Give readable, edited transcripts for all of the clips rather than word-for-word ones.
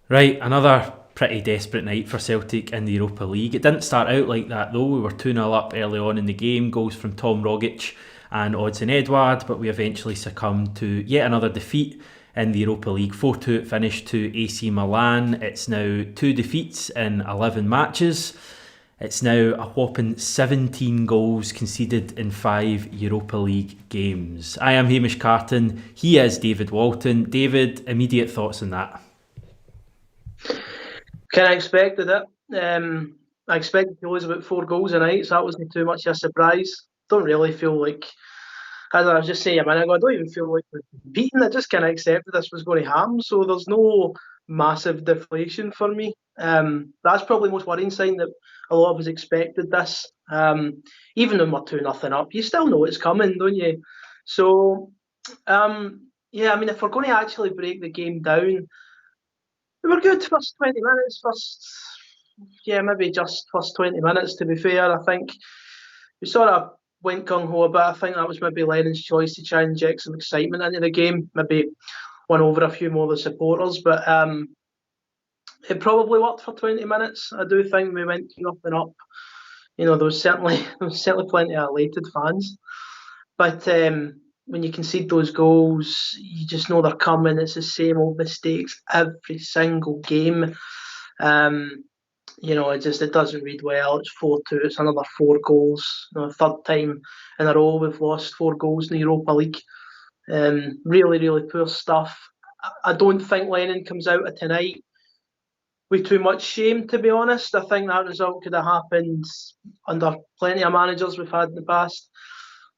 Right, another pretty desperate night for Celtic in the Europa League. It didn't start out like that though. We were 2-0 up early on in the game, goals from Tom Rogic and Odsonne Edouard, but we eventually succumbed to yet another defeat in the Europa League. 4-2 it finished to AC Milan. It's now 2 defeats in 11 matches. It's now a whopping 17 goals conceded in 5 Europa League games. I am Hamish Carton. He is David Walton. David, immediate thoughts on that? Kind of expected it. I expected to lose about 4 goals a night, so that wasn't too much of a surprise. Don't really feel like, as I was just saying a minute ago, I don't even feel like we're beaten. I just kind of accepted this was going to happen, so there's no massive deflation for me. That's probably the most worrying sign that a lot of us expected this. Even when we're 2-0 up, you still know it's coming, don't you? So, yeah, I mean, if we're going to actually break the game down, we were good first 20 minutes, maybe just first 20 minutes to be fair. I think we sort of went gung-ho a bit. I think that was maybe Lennon's choice to try and inject some excitement into the game, maybe won over a few more of the supporters, but it probably worked for 20 minutes. I do think we went 2-0 up. You know, there was certainly plenty of elated fans, but when you concede those goals, you just know they're coming. It's the same old mistakes every single game. It doesn't read well. It's 4-2. It's another 4 goals. Third time in a row we've lost 4 goals in the Europa League. Really, really poor stuff. I don't think Lennon comes out of tonight with too much shame, to be honest. I think that result could have happened under plenty of managers we've had in the past.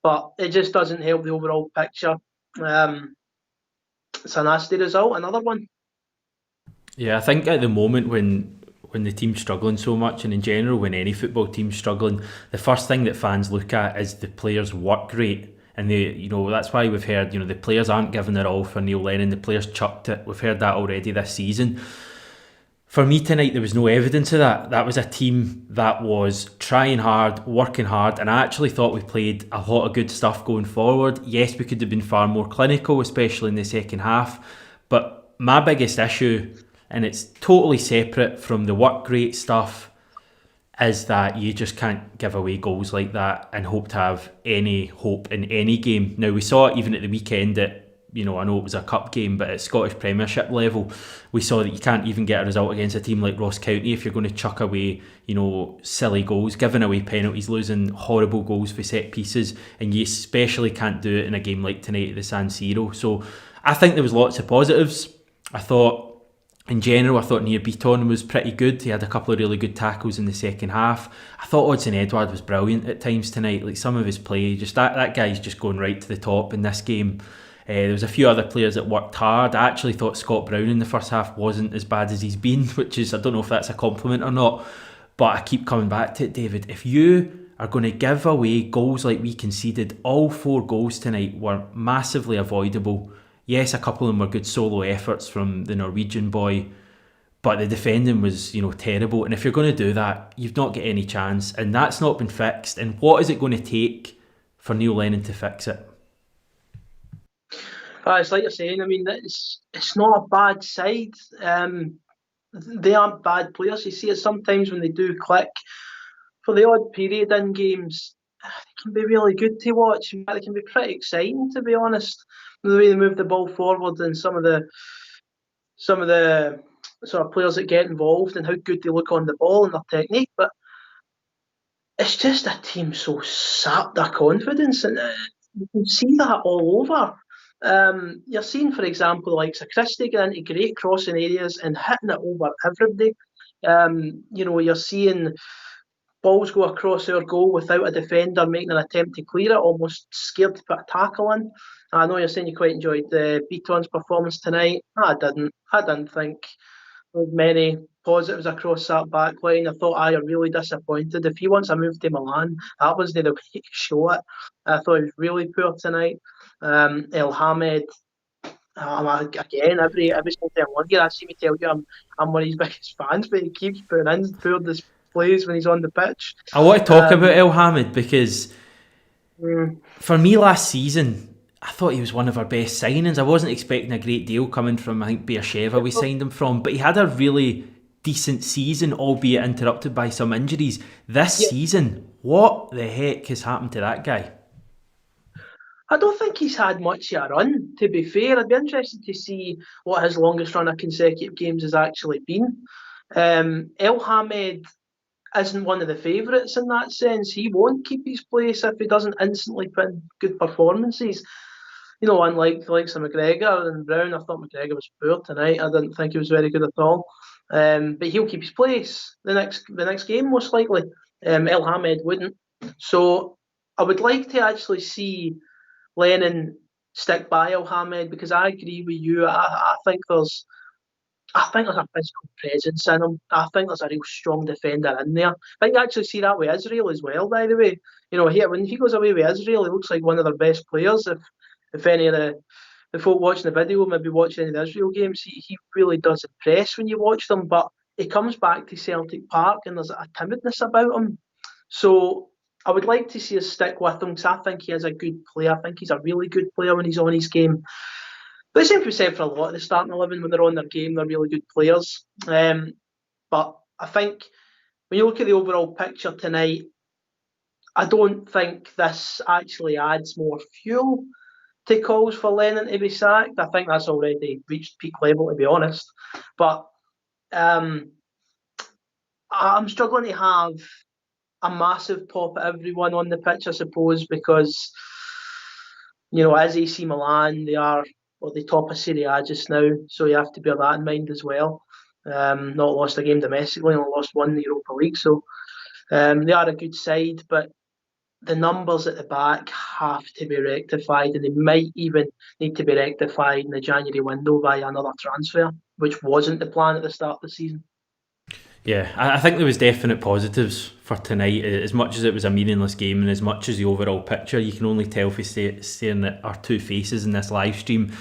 But it just doesn't help the overall picture. It's a nasty result, another one. Yeah, I think at the moment when the team's struggling so much, and in general when any football team's struggling, the first thing that fans look at is the players' work rate. And that's why we've heard, the players aren't giving it all for Neil Lennon, the players chucked it. We've heard that already this season. For me tonight, there was no evidence of that. That was a team that was trying hard, working hard, and I actually thought we played a lot of good stuff going forward. Yes, we could have been far more clinical, especially in the second half, but my biggest issue, and it's totally separate from the work rate stuff, is that you just can't give away goals like that and hope to have any hope in any game. Now, we saw it even at the weekend at, I know it was a cup game, but at Scottish Premiership level, we saw that you can't even get a result against a team like Ross County if you're going to chuck away, silly goals, giving away penalties, losing horrible goals for set pieces, and you especially can't do it in a game like tonight at the San Siro. So I think there was lots of positives. In general, I thought Neil Beaton was pretty good. He had a couple of really good tackles in the second half. I thought Odsonne Edouard was brilliant at times tonight. Like some of his play, just that guy's just going right to the top in this game. There was a few other players that worked hard. I actually thought Scott Brown in the first half wasn't as bad as he's been, which is, I don't know if that's a compliment or not, but I keep coming back to it, David. If you are going to give away goals like we conceded, all 4 goals tonight were massively avoidable. Yes, a couple of them were good solo efforts from the Norwegian boy, but the defending was, terrible. And if you're going to do that, you've not got any chance, and that's not been fixed. And what is it going to take for Neil Lennon to fix it? It's like you're saying. I mean, it's not a bad side. They aren't bad players. You see it sometimes when they do click for the odd period in games. They can be really good to watch. They can be pretty exciting, to be honest. The way they move the ball forward and some of the sort of players that get involved and how good they look on the ball and their technique. But it's just a team so sapped their confidence, and you can see that all over. You're seeing, for example, like Christie getting into great crossing areas and hitting it over everybody. You're seeing balls go across our goal without a defender making an attempt to clear it, almost scared to put a tackle in. I know you're saying you quite enjoyed Beaton's performance tonight. I didn't think there was many positives across that back line. I thought I am really disappointed. If he wants a move to Milan, that was the way to show it. I thought he was really poor tonight. El Hamed, again, every single time I'm on here, I see me tell you I'm one of his biggest fans, but he keeps putting in poor displays when he's on the pitch. I want to talk about El Hamed because for me last season, I thought he was one of our best signings. I wasn't expecting a great deal coming from, I think, Beersheva we signed him from, but he had a really decent season, albeit interrupted by some injuries. This Yeah, season, what the heck has happened to that guy? I don't think he's had much of a run, to be fair. I'd be interested to see what his longest run of consecutive games has actually been. El Hamed isn't one of the favourites in that sense. He won't keep his place if he doesn't instantly put in good performances. Unlike the likes of McGregor and Brown, I thought McGregor was poor tonight. I didn't think he was very good at all. But he'll keep his place the next game most likely. El Hamed wouldn't. So I would like to actually see Lennon stick by El Hamed because I agree with you. I think there's a physical presence in him. I think there's a real strong defender in there. I think you actually see that with Israel as well, by the way. When he goes away with Israel, he looks like one of their best players. If any of the folk watching the video, maybe watching any of the Israel games, he really does impress when you watch them. But he comes back to Celtic Park and there's a timidness about him. So I would like to see us stick with him because I think he is a good player. I think he's a really good player when he's on his game. But the same can be said for a lot of the starting 11 when they're on their game. They're really good players. But I think when you look at the overall picture tonight, I don't think this actually adds more fuel to calls for Lennon to be sacked. I think that's already reached peak level, to be honest. But um, I'm struggling to have a massive pop at everyone on the pitch, I suppose, because as AC Milan, they are the top of Serie A just now, so you have to bear that in mind as well. Not lost a game domestically, only lost one in the Europa League, so they are a good side, but the numbers at the back have to be rectified, and they might even need to be rectified in the January window via another transfer, which wasn't the plan at the start of the season. Yeah, I think there was definite positives for tonight. As much as it was a meaningless game, and as much as the overall picture, you can only tell if we're staring at our two faces in this live stream.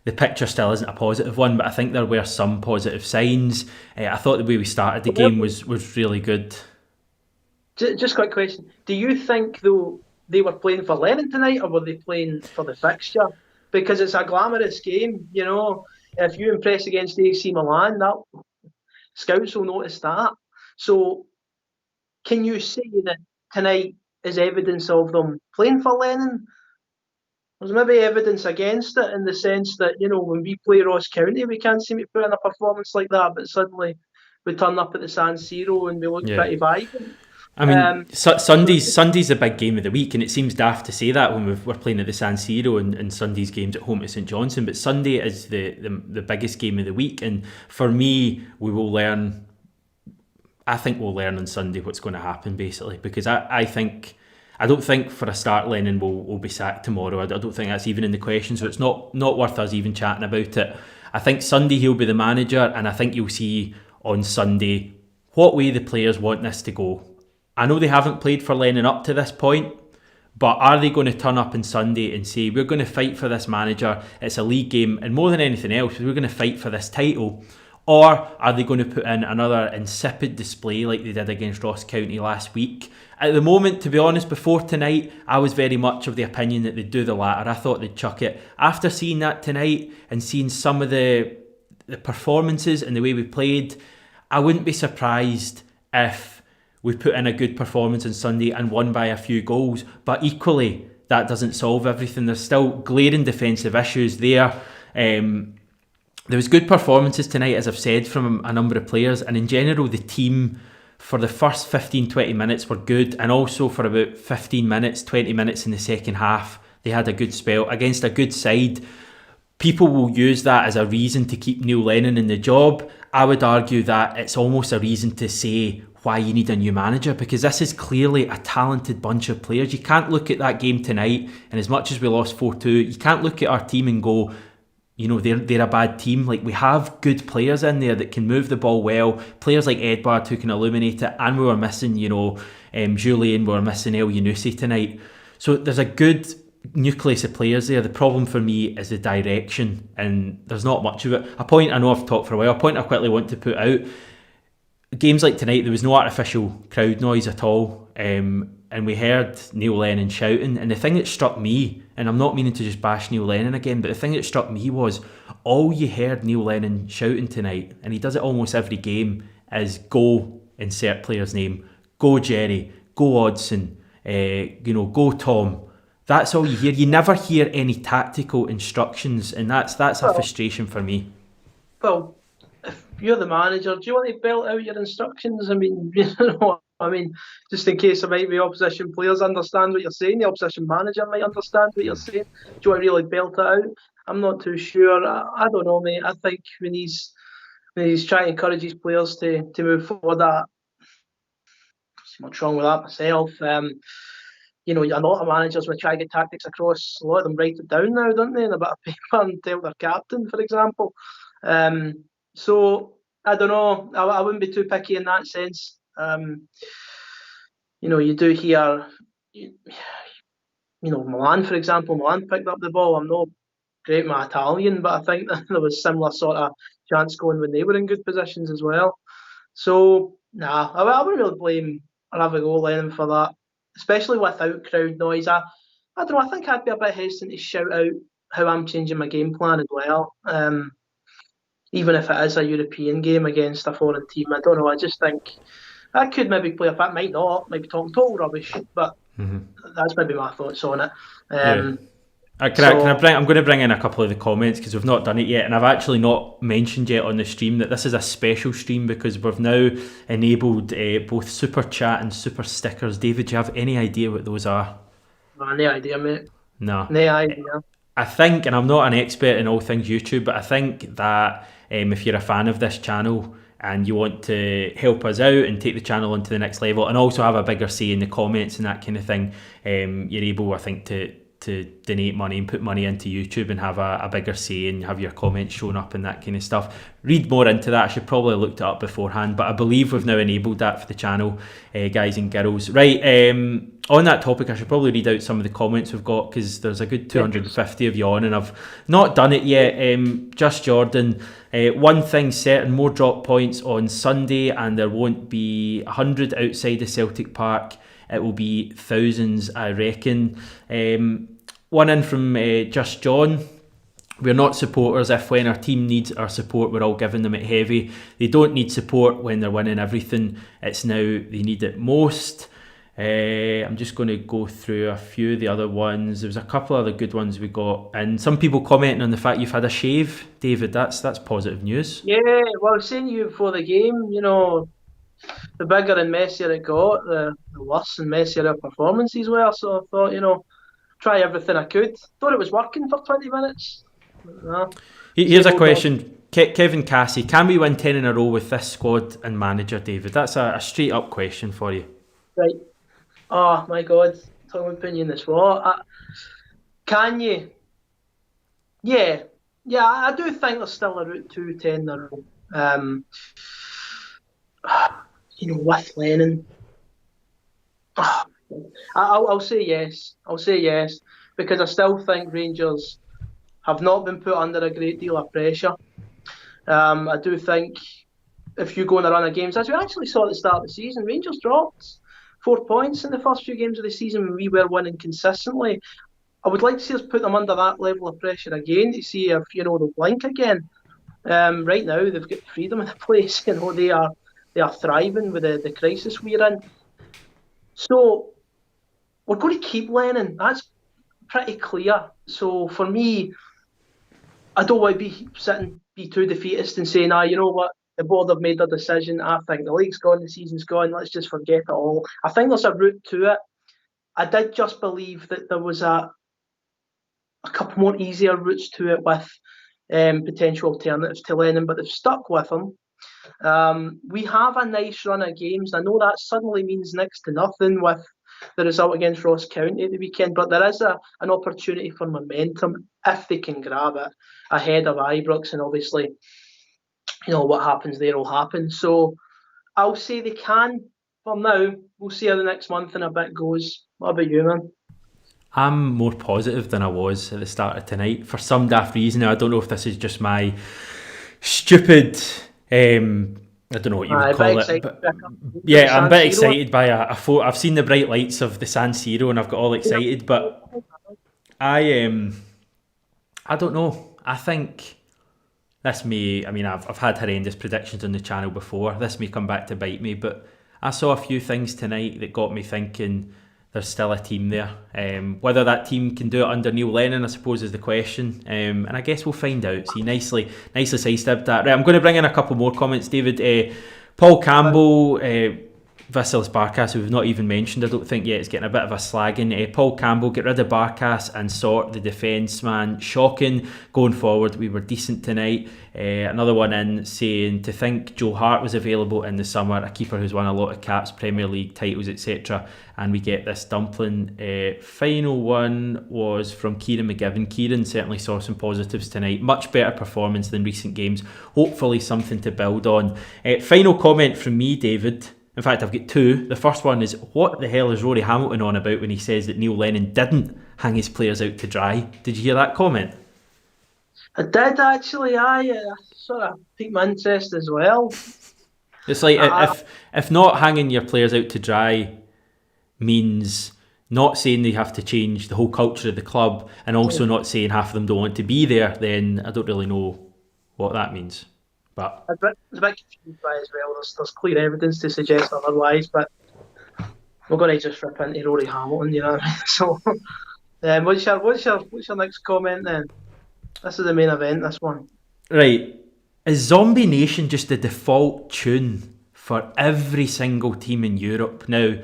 The picture still isn't a positive one, but I think there were some positive signs. I thought the way we started the game was really good. Just a quick question. Do you think, though, they were playing for Lennon tonight, or were they playing for the fixture? Because it's a glamorous game, If you impress against AC Milan, that scouts will notice that. So can you say that tonight is evidence of them playing for Lennon? There's maybe evidence against it in the sense that, when we play Ross County, we can't seem to put in a performance like that, but suddenly we turn up at the San Siro and we look pretty vibrant. I mean, Sunday's a big game of the week, and it seems daft to say that when we're playing at the San Siro and Sunday's game's at home to St Johnstone, but Sunday is the biggest game of the week, and for me, I think we'll learn on Sunday what's going to happen, basically, because I don't think for a start Lennon will be sacked tomorrow. I don't think that's even in the question, so it's not worth us even chatting about it. I think Sunday he'll be the manager, and I think you'll see on Sunday what way the players want this to go. I know they haven't played for Lennon up to this point, but are they going to turn up on Sunday and say, we're going to fight for this manager, it's a league game, and more than anything else, we're going to fight for this title? Or are they going to put in another insipid display like they did against Ross County last week? At the moment, to be honest, before tonight, I was very much of the opinion that they'd do the latter. I thought they'd chuck it. After seeing that tonight and seeing some of the performances and the way we played, I wouldn't be surprised if we put in a good performance on Sunday and won by a few goals. But equally, that doesn't solve everything. There's still glaring defensive issues there. There was good performances tonight, as I've said, from a number of players, and in general the team for the first 15-20 minutes were good, and also for about 15 minutes, 20 minutes in the second half they had a good spell against a good side. People will use that as a reason to keep Neil Lennon in the job. I would argue that it's almost a reason to say why you need a new manager, because this is clearly a talented bunch of players. You can't look at that game tonight, and as much as we lost 4-2, you can't look at our team and go, they're a bad team. Like, we have good players in there that can move the ball well, players like Edward who can illuminate it, and we were missing, Julian, we were missing El Yunusi tonight. So there's a good nucleus of players there. The problem for me is the direction, and there's not much of it. A point I know I've talked for a while, a point I quickly want to put out, games like tonight, there was no artificial crowd noise at all, and we heard Neil Lennon shouting, and the thing that struck me and I'm not meaning to just bash Neil Lennon again, but the thing that struck me was all you heard Neil Lennon shouting tonight, and he does it almost every game, is go, insert player's name, go Jerry, go Odson, go Tom. That's all you hear. You never hear any tactical instructions, and that's a frustration for me. Well, if you're the manager, do you want to belt out your instructions? I mean, just in case there might be opposition players understand what you're saying, the opposition manager might understand what you're saying. Do you want to really belt it out? I'm not too sure. I don't know, mate. I think when he's trying to encourage his players to move forward, I see much wrong with that myself. A lot of managers will try to get tactics across. A lot of them write it down now, don't they, in a bit of paper and tell their captain, for example. So I don't know. I wouldn't be too picky in that sense. You do hear, Milan, for example. Milan picked up the ball. I'm not great at my Italian, but I think there was similar sort of chance going when they were in good positions as well. So, I wouldn't really blame or have a go Lennon for that, especially without crowd noise. I don't know. I think I'd be a bit hesitant to shout out how I'm changing my game plan as well. Even if it is a European game against a foreign team, I don't know. I just think I could maybe play a part. Might not. Might be talking total rubbish, but that's maybe my thoughts on it. I'm going to bring in a couple of the comments because we've not done it yet, and I've actually not mentioned yet on the stream that this is a special stream because we've now enabled both super chat and super stickers. David, do you have any idea what those are? No idea, mate. No idea. I think, and I'm not an expert in all things YouTube, but I think that if you're a fan of this channel and you want to help us out and take the channel onto the next level and also have a bigger say in the comments and that kind of thing, you're able, I think, to donate money and put money into YouTube and have a bigger say and have your comments shown up and that kind of stuff. Read more into that. I should probably have looked it up beforehand, but I believe we've now enabled that for the channel, guys and girls. Right, on that topic, I should probably read out some of the comments we've got because there's a good 250 of you on and I've not done it yet. Just Jordan, one thing certain, more drop points on Sunday and there won't be 100 outside the Celtic Park. It will be thousands, I reckon. One in from Just John. We're not supporters if when our team needs our support, we're all giving them it heavy. They don't need support when they're winning everything. It's now they need it most. I'm just going to go through a few of the other ones. There was a couple of other good ones we got. And some people commenting on the fact you've had a shave. David, that's positive news. Yeah, well, I was saying to you before the game, the bigger and messier it got, the worse and messier our performances were. So I thought, try everything I could. Thought it was working for 20 minutes. No. Here's a question. Kevin Cassie, can we win 10 in a row with this squad and manager, David? That's a straight up question for you. Right. Oh, my God. Talking about putting you in the spot. Can you? Yeah. Yeah, I do think there's still a route to 10 in a row. With Lennon. I'll say yes. I'll say yes because I still think Rangers have not been put under a great deal of pressure. I do think if you go on a run of games, as we actually saw at the start of the season, Rangers dropped 4 points in the first few games of the season when we were winning consistently. I would like to see us put them under that level of pressure again to see if they'll blink again. Right now they've got freedom in the place. They are thriving with the crisis we're in. So we're going to keep Lennon. That's pretty clear. So for me, I don't want to be too defeatist and saying, you know what, the board have made their decision. I think the league's gone, the season's gone. Let's just forget it all. I think there's a route to it. I did just believe that there was a couple more easier routes to it with potential alternatives to Lennon, but they've stuck with him. We have a nice run of games. I know that suddenly means next to nothing with the result against Ross County at the weekend, but there is an opportunity for momentum if they can grab it ahead of Ibrox, and obviously, what happens there will happen. So I'll say they can for now. We'll see how the next month and a bit goes. What about you, man? I'm more positive than I was at the start of tonight for some daft reason. I don't know if this is just my stupid I don't know what you would call it, but yeah, I'm a bit excited by a photo. I've seen the bright lights of the San Siro and I've got all excited, but I don't know. I think this may. I mean, I've had horrendous predictions on the channel before. This may come back to bite me, but I saw a few things tonight that got me thinking. There's still a team there. Whether that team can do it under Neil Lennon, I suppose, is the question. And I guess we'll find out. See, nicely sidestepped that. Right, I'm going to bring in a couple more comments, David. Paul Campbell, Vasilis Barkas, who we've not even mentioned, I don't think yet, is getting a bit of a slagging. Paul Campbell, get rid of Barkas and sort the defence, man. Shocking. Going forward, we were decent tonight. Another one in saying, to think Joe Hart was available in the summer, a keeper who's won a lot of caps, Premier League titles, etc., and we get this dumpling. Final one was from Kieran McGivern. Kieran certainly saw some positives tonight. Much better performance than recent games. Hopefully something to build on. Final comment from me, David. In fact, I've got two. The first one is, what the hell is Rory Hamilton on about when he says that Neil Lennon didn't hang his players out to dry? Did you hear that comment? I did actually. I sort of piqued my interest as well. It's like if not hanging your players out to dry means not saying they have to change the whole culture of the club, and also not saying half of them don't want to be there, then I don't really know what that means. But I was a bit confused by it as well. There's clear evidence to suggest otherwise, but we're going to just rip into Rory Hamilton, you know what I mean? So, what's your next comment then? This is the main event, this one. Right. Is Zombie Nation just the default tune for every single team in Europe? Now,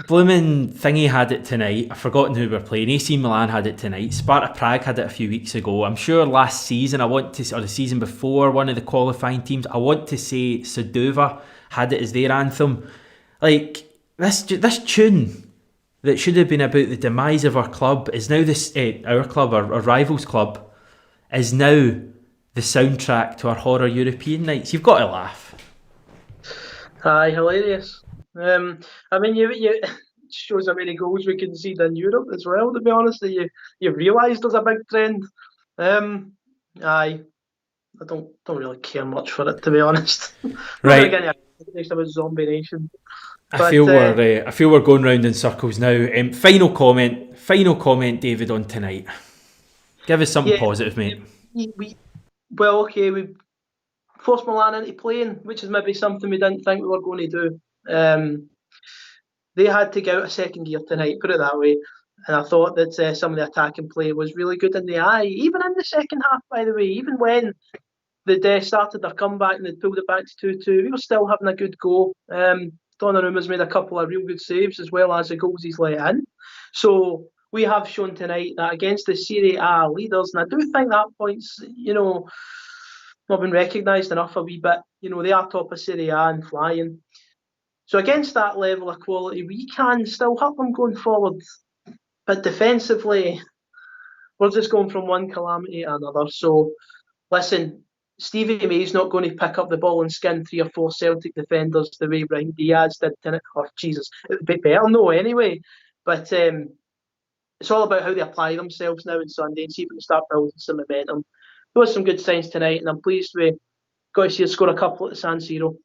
blooming thingy had it tonight. I've forgotten who we're playing. AC Milan had it tonight. Sparta Prague had it a few weeks ago. I'm sure last season, or the season before, one of the qualifying teams, I want to say Sadova had it as their anthem. Like, this tune that should have been about the demise of our club is now our club, our rivals club, is now the soundtrack to our horror European nights. You've got to laugh. Aye, hilarious. I mean, you shows how many goals we concede in Europe as well. To be honest, you realise there's a big trend. Aye, I don't really care much for it, to be honest. Right. Next about Zombie Nation. I feel we're going round in circles now. Final comment, David, on tonight. Give us something positive, mate. We forced Milan into playing, which is maybe something we didn't think we were going to do. They had to get out of second gear tonight, put it that way. And I thought that some of the attacking play was really good in the eye, even in the second half, by the way. Even when they started their comeback and they pulled it back to 2-2, we were still having a good go. Donnarumma's made a couple of real good saves as well as the goals he's let in. So we have shown tonight that against the Serie A leaders, and I do think that point's, not been recognised enough a wee bit. They are top of Serie A and flying. So against that level of quality, we can still hurt them going forward. But defensively, we're just going from one calamity to another. So, listen, Stevie May's not going to pick up the ball and skin 3 or 4 Celtic defenders the way Brahim Diaz did tonight. Oh, Jesus. It would be better, no, anyway. But it's all about how they apply themselves now on Sunday and see if we can start building some momentum. There was some good signs tonight, and I'm pleased we got to see us score a couple at the San Siro.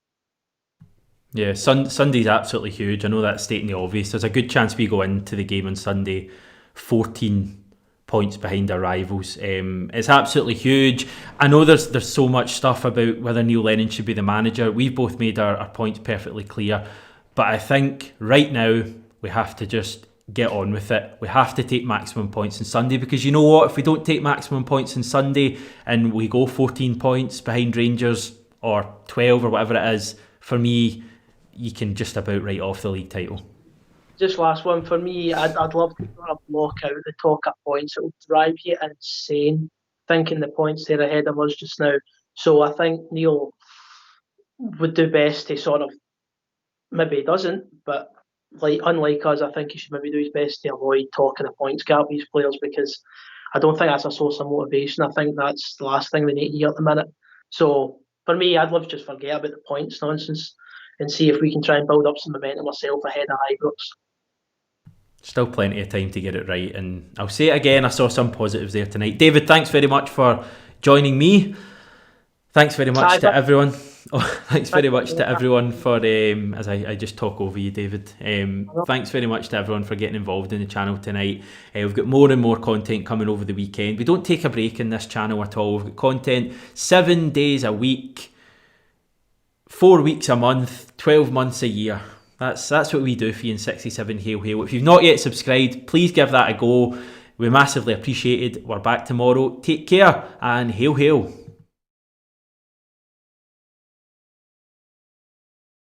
Yeah, Sunday's absolutely huge. I know that's stating the obvious. There's a good chance we go into the game on Sunday 14 points behind our rivals. It's absolutely huge. I know there's so much stuff about whether Neil Lennon should be the manager. We've both made our points perfectly clear. But I think right now we have to just get on with it. We have to take maximum points on Sunday, because you know what? If we don't take maximum points on Sunday and we go 14 points behind Rangers or 12 or whatever it is, for me, you can just about write off the league title. Just last one for me, I'd love to sort of block out the talk-up points. It will drive you insane thinking the points they're ahead of us just now. So I think Neil would do best to sort of, maybe he doesn't, but unlike us, I think he should maybe do his best to avoid talking the points gap with his players, because I don't think that's a source of motivation. I think that's the last thing they need to hear at the minute. So for me, I'd love to just forget about the points nonsense and see if we can try and build up some momentum ourselves ahead of Ibrox. Still plenty of time to get it right, and I'll say it again, I saw some positives there tonight. David, thanks very much for joining me. Thanks very much to everyone. Oh, thanks very much to everyone for, as I just talk over you, David. Thanks very much to everyone for getting involved in the channel tonight. We've got more and more content coming over the weekend. We don't take a break in this channel at all. We've got content 7 days a week, 4 weeks a month, 12 months a year. That's what we do for you in 67 Hail Hail. If you've not yet subscribed, please give that a go. We massively appreciate it. We're back tomorrow. Take care and hail hail.